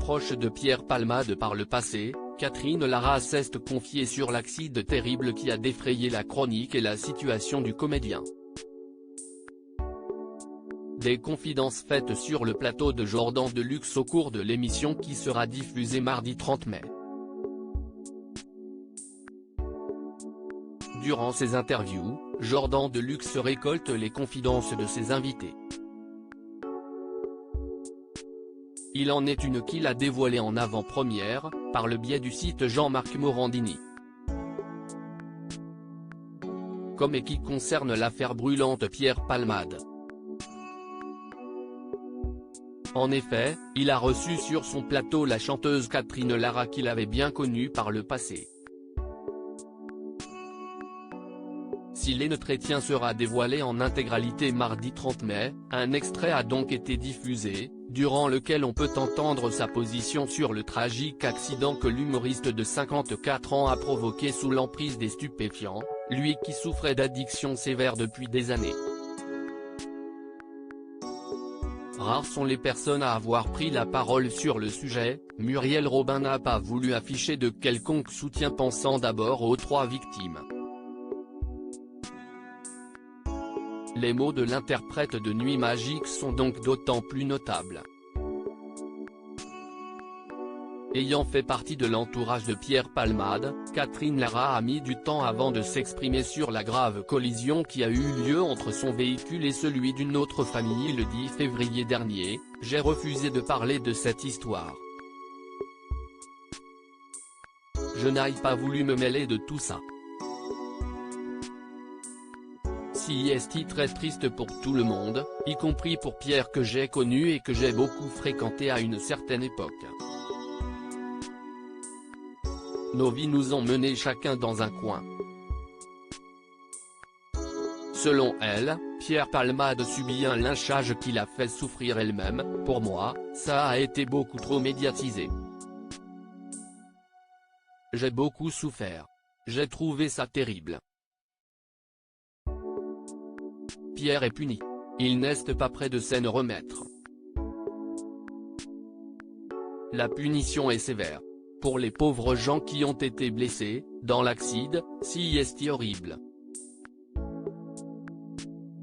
proche de Pierre Palmade par le passé, Catherine Lara s'est confiée sur l'accident terrible qui a défrayé la chronique et la situation du comédien. Des confidences faites sur le plateau de Jordan Deluxe au cours de l'émission qui sera diffusée mardi 30 mai. Durant ses interviews, Jordan Deluxe récolte les confidences de ses invités. Il en est une qu'il a dévoilée en avant-première, par le biais du site Jean-Marc Morandini. Comme et qui concerne l'affaire brûlante Pierre Palmade. En effet, il a reçu sur son plateau la chanteuse Catherine Lara qu'il avait bien connue par le passé. Si l'entretien sera dévoilé en intégralité mardi 30 mai, un extrait a donc été diffusé, durant lequel on peut entendre sa position sur le tragique accident que l'humoriste de 54 ans a provoqué sous l'emprise des stupéfiants, lui qui souffrait d'addiction sévère depuis des années. Rares sont les personnes à avoir pris la parole sur le sujet. Muriel Robin n'a pas voulu afficher de quelconque soutien, pensant d'abord aux 3 victimes. Les mots de l'interprète de Nuit Magique sont donc d'autant plus notables. Ayant fait partie de l'entourage de Pierre Palmade, Catherine Lara a mis du temps avant de s'exprimer sur la grave collision qui a eu lieu entre son véhicule et celui d'une autre famille le 10 février dernier. « J'ai refusé de parler de cette histoire. Je n'ai pas voulu me mêler de tout ça. Si est très triste pour tout le monde, y compris pour Pierre que j'ai connu et que j'ai beaucoup fréquenté à une certaine époque. Nos vies nous ont menés chacun dans un coin. » Selon elle, Pierre Palmade subit un lynchage qui l'a fait souffrir elle-même. « Pour moi, ça a été beaucoup trop médiatisé. J'ai beaucoup souffert. J'ai trouvé ça terrible. Pierre est puni. Il n'est pas prêt de s'en remettre. La punition est sévère. Pour les pauvres gens qui ont été blessés, dans l'accident, si est horrible. »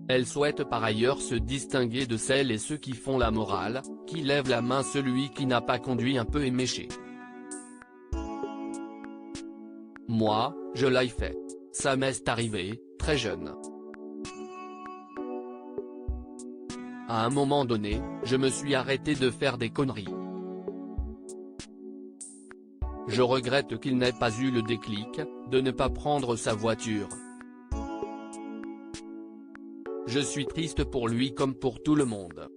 Elle souhaite par ailleurs se distinguer de celles et ceux qui font la morale, qui lèvent la main celui qui n'a pas conduit un peu éméché. « Moi, je l'ai fait. Ça m'est arrivé, très jeune. À un moment donné, je me suis arrêté de faire des conneries. Je regrette qu'il n'ait pas eu le déclic, de ne pas prendre sa voiture. Je suis triste pour lui comme pour tout le monde. »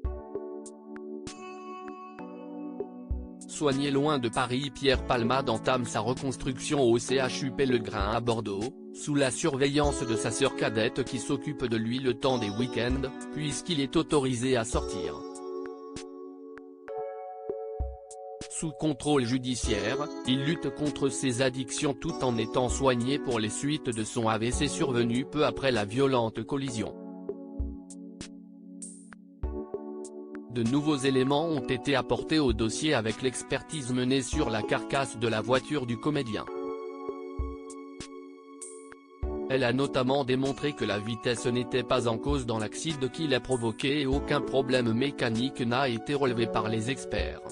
Soigné loin de Paris, Pierre Palmade entame sa reconstruction au CHU Pellegrin à Bordeaux, sous la surveillance de sa sœur cadette qui s'occupe de lui le temps des week-ends, puisqu'il est autorisé à sortir. Sous contrôle judiciaire, il lutte contre ses addictions tout en étant soigné pour les suites de son AVC survenu peu après la violente collision. De nouveaux éléments ont été apportés au dossier avec l'expertise menée sur la carcasse de la voiture du comédien. Elle a notamment démontré que la vitesse n'était pas en cause dans l'accident qui l'a provoqué et aucun problème mécanique n'a été relevé par les experts.